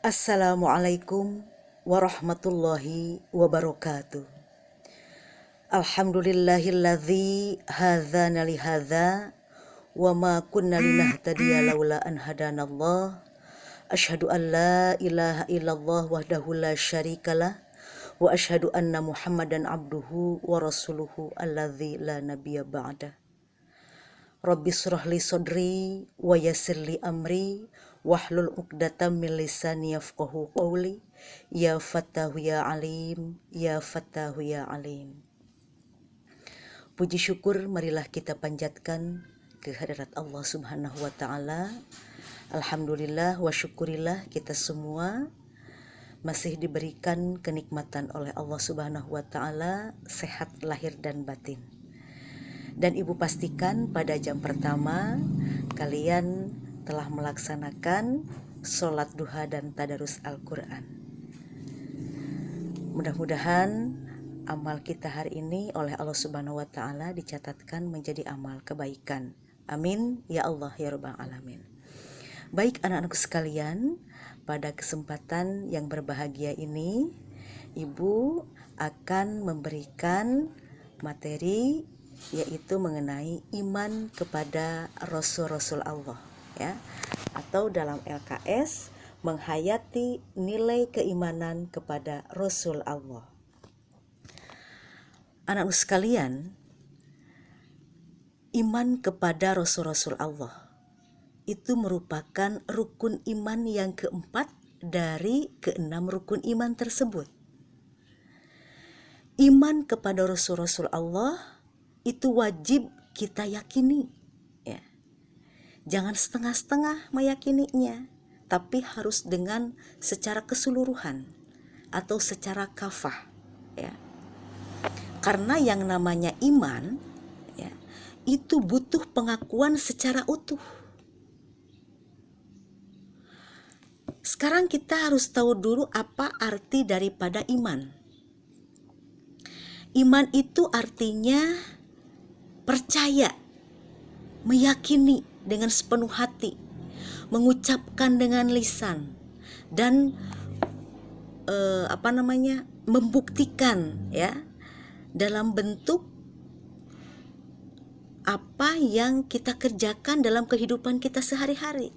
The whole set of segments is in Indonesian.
Assalamualaikum warahmatullahi wabarakatuh. Alhamdulillahilladzi hadzana li hadza wa ma kunna linahtadiya laula an hadanallah. Asyhadu an la ilaha illallah wahdahu la syarikalah wa asyhadu anna Muhammadan abduhu wa rasuluhu alladzi la nabiyya ba'dah. Rabbi shrah li sadri wa yassir li amri wahlul 'uqdatam min lisani yafqahu qawli. Ya Fattahu ya Alim, ya Fattahu ya Alim. Puji syukur marilah kita panjatkan kehadirat Allah Subhanahu wa taala. Alhamdulillah wa syukurillah kita semua masih diberikan kenikmatan oleh Allah Subhanahu wa taala, sehat lahir dan batin. Dan ibu pastikan pada jam pertama kalian telah melaksanakan sholat duha dan tadarus Al-Quran. Mudah-mudahan amal kita hari ini oleh Allah Subhanahu wa taala dicatatkan menjadi amal kebaikan. Amin ya Allah ya Rabbal alamin. Baik anak-anakku sekalian, pada kesempatan yang berbahagia ini ibu akan memberikan materi yaitu mengenai iman kepada Rasul-Rasul Allah, ya, atau dalam LKS menghayati nilai keimanan kepada Rasul Allah. Anak-anak sekalian, iman kepada Rasul-Rasul Allah itu merupakan rukun iman yang keempat dari keenam rukun iman tersebut. Iman kepada Rasul-Rasul Allah itu wajib kita yakini, ya. Jangan setengah-setengah meyakininya, tapi harus dengan secara keseluruhan atau secara kafah, ya. Karena yang namanya iman, ya, itu butuh pengakuan secara utuh. Sekarang kita harus tahu dulu apa arti daripada iman. Iman itu artinya percaya, meyakini dengan sepenuh hati, mengucapkan dengan lisan, dan membuktikan, ya, dalam bentuk apa yang kita kerjakan dalam kehidupan kita sehari-hari.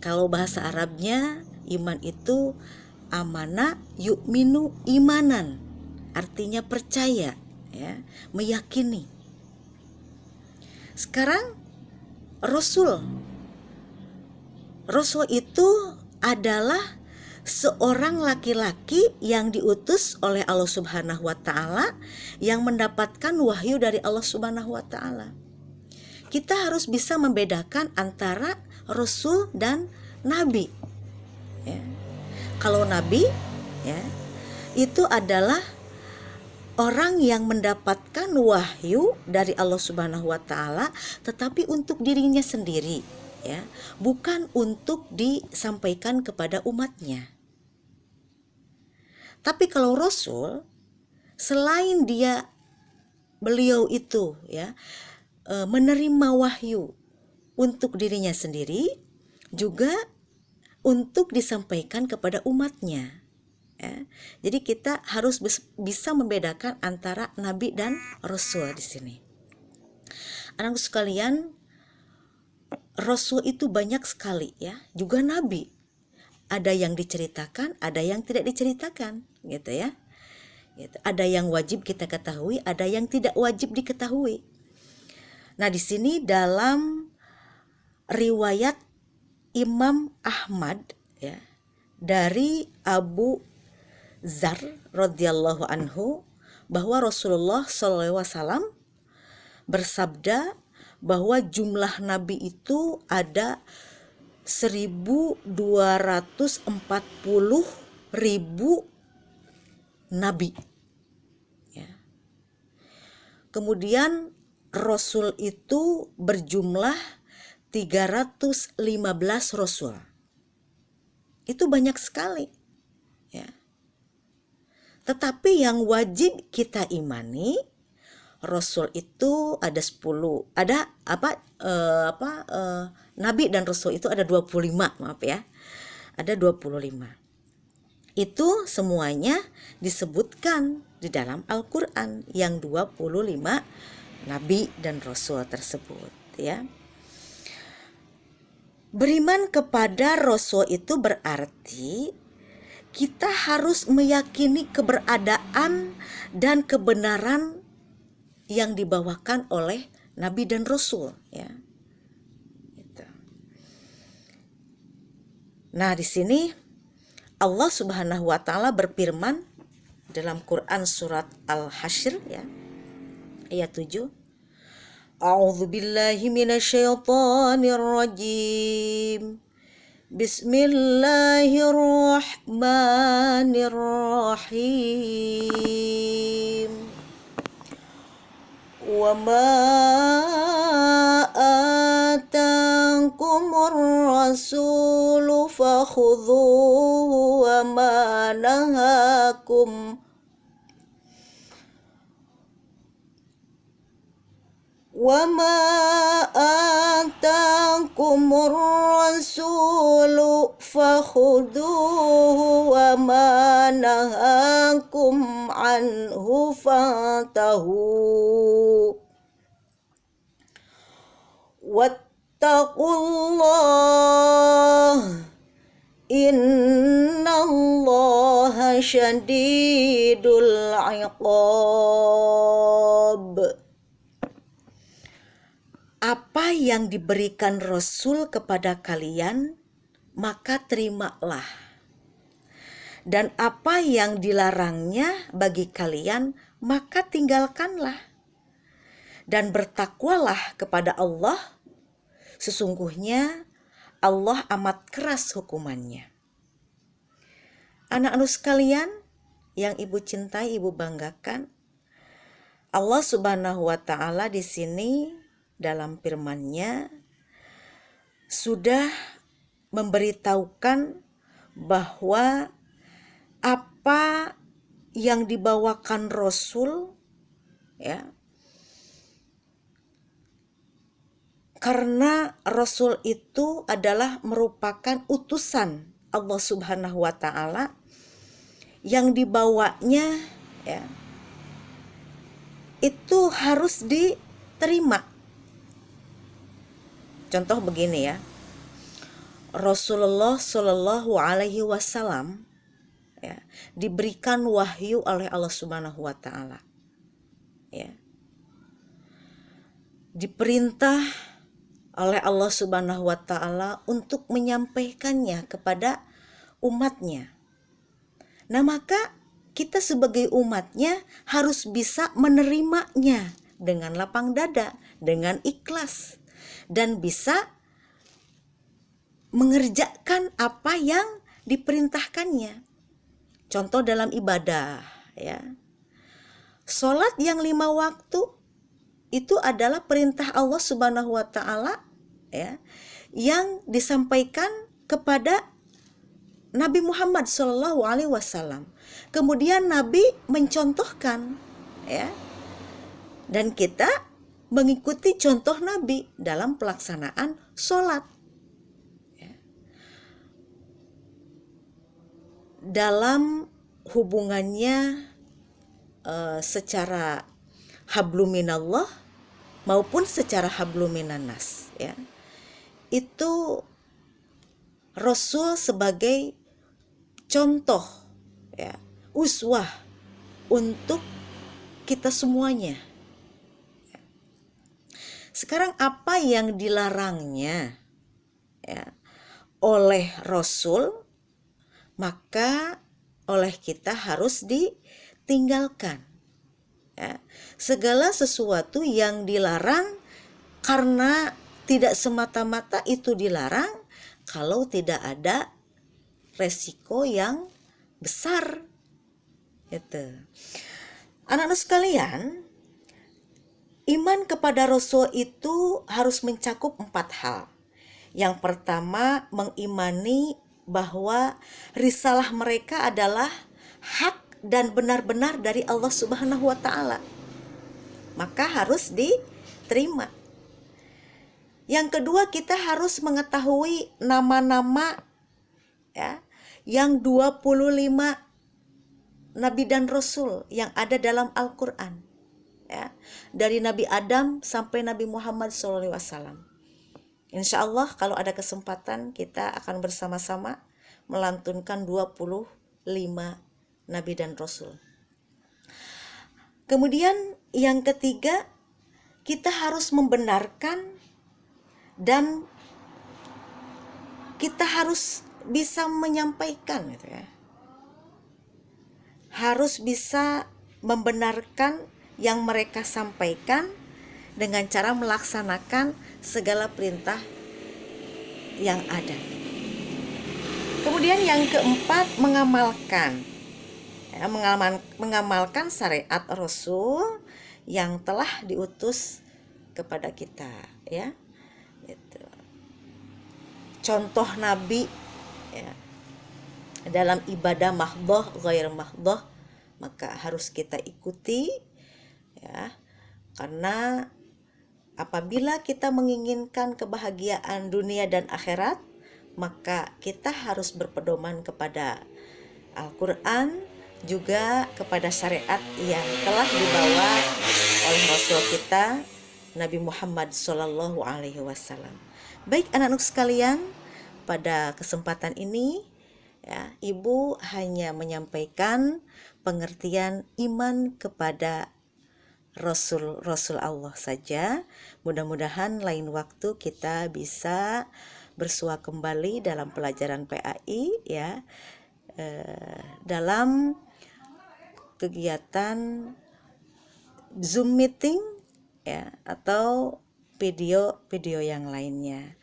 Kalau bahasa Arabnya iman itu amana yu'minu imanan, artinya percaya, ya, meyakini. Sekarang Rasul itu adalah seorang laki-laki yang diutus oleh Allah Subhanahu wa taala, yang mendapatkan wahyu dari Allah Subhanahu wa taala. Kita harus bisa membedakan antara Rasul dan Nabi, ya. Kalau Nabi, ya, itu adalah orang yang mendapatkan wahyu dari Allah Subhanahu wa taala, tetapi untuk dirinya sendiri, ya, bukan untuk disampaikan kepada umatnya. Tapi kalau Rasul, selain beliau itu, ya, menerima wahyu untuk dirinya sendiri, juga untuk disampaikan kepada umatnya. Ya, jadi kita harus bisa membedakan antara nabi dan rasul di sini. Anak sekalian, rasul itu banyak sekali, ya, juga nabi. Ada yang diceritakan, ada yang tidak diceritakan, gitu ya. Gitu. Ada yang wajib kita ketahui, ada yang tidak wajib diketahui. Nah, di sini dalam riwayat Imam Ahmad, ya, dari Abu Dzar radhiyallahu anhu, bahwa Rasulullah SAW bersabda bahwa jumlah nabi itu ada 1.240.000 nabi, ya. Kemudian Rasul itu berjumlah 315 Rasul. Itu banyak sekali, ya. Tetapi yang wajib kita imani, Rasul itu ada 10, nabi dan rasul itu ada 25, maaf ya. ada 25. Itu semuanya disebutkan di dalam Al-Quran yang 25 nabi dan rasul tersebut, ya. Beriman kepada rasul itu berarti kita harus meyakini keberadaan dan kebenaran yang dibawakan oleh nabi dan rasul, ya. Gitu. Nah, di sini Allah Subhanahu wa taala berfirman dalam Quran surat Al-Hasyr, ya, ayat 7. A'udzu billahi minasyaitonir rajim. Bismillahirrahmanirrahim. Wa ma atakumur rasulu fakhudhuhu wa ma nahakum fakhuduhu wa ma nahakum anhu fantahu wattaqullah innallaha syadidul iqab. Apa yang diberikan Rasul kepada kalian, maka terimalah. Dan apa yang dilarangnya bagi kalian, maka tinggalkanlah. Dan bertakwalah kepada Allah, sesungguhnya Allah amat keras hukumannya. Anak-anak sekalian yang ibu cintai, ibu banggakan, Allah Subhanahu wa taala di sini dalam firman-Nya sudah memberitahukan bahwa apa yang dibawakan Rasul, ya, karena Rasul itu adalah merupakan utusan Allah Subhanahu wa taala yang dibawanya, ya, itu harus diterima. Contoh begini, ya, Rasulullah Shallallahu Alaihi Wasallam, ya, diberikan wahyu oleh Allah Subhanahu Wa Taala, ya, diperintah oleh Allah Subhanahu Wa Taala untuk menyampaikannya kepada umatnya. Nah, maka kita sebagai umatnya harus bisa menerimanya dengan lapang dada, dengan ikhlas, dan bisa mengerjakan apa yang diperintahkannya. Contoh dalam ibadah, ya, sholat yang 5 waktu itu adalah perintah Allah Subhanahu wa taala, ya, yang disampaikan kepada Nabi Muhammad Shallallahu Alaihi Wasallam. Kemudian Nabi mencontohkan, ya, dan kita mengikuti contoh Nabi dalam pelaksanaan sholat, ya. Dalam hubungannya secara habluminallah maupun secara habluminannas, ya, itu Rasul sebagai contoh, ya, uswah untuk kita semuanya. Sekarang apa yang dilarangnya, ya, oleh Rasul, maka oleh kita harus ditinggalkan, ya. Segala sesuatu yang dilarang karena tidak semata-mata itu dilarang kalau tidak ada resiko yang besar, gitu. Anak-anak sekalian, iman kepada Rasul itu harus mencakup 4 hal. Yang pertama, mengimani bahwa risalah mereka adalah hak dan benar-benar dari Allah Subhanahu wa taala. Maka harus diterima. Yang kedua, kita harus mengetahui nama-nama, ya, yang 25 nabi dan rasul yang ada dalam Al-Qur'an, ya. Dari Nabi Adam sampai Nabi Muhammad SAW. Insya Allah kalau ada kesempatan kita akan bersama-sama melantunkan 25 nabi dan rasul. Kemudian yang ketiga, kita harus membenarkan dan kita harus bisa menyampaikan gitu ya. Harus bisa membenarkan yang mereka sampaikan dengan cara melaksanakan segala perintah yang ada. Kemudian yang keempat, mengamalkan. Ya, mengamalkan syariat Rasul yang telah diutus kepada kita, ya. Gitu. Contoh Nabi, ya, dalam ibadah mahdhah, ghair mahdhah, maka harus kita ikuti, ya. Karena apabila kita menginginkan kebahagiaan dunia dan akhirat, maka kita harus berpedoman kepada Al-Quran, juga kepada syariat yang telah dibawa oleh Rasul kita Nabi Muhammad SAW. Baik anak-anak sekalian, pada kesempatan ini ya, Ibu hanya menyampaikan pengertian iman kepada Rasul Allah saja. Mudah-mudahan lain waktu kita bisa bersua kembali dalam pelajaran PAI, ya, dalam kegiatan Zoom meeting, ya, atau video yang lainnya.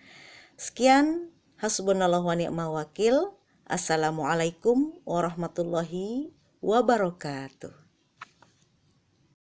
Sekian, hasbunallahu wa ni'mal wakil. Assalamualaikum warahmatullahi wabarakatuh.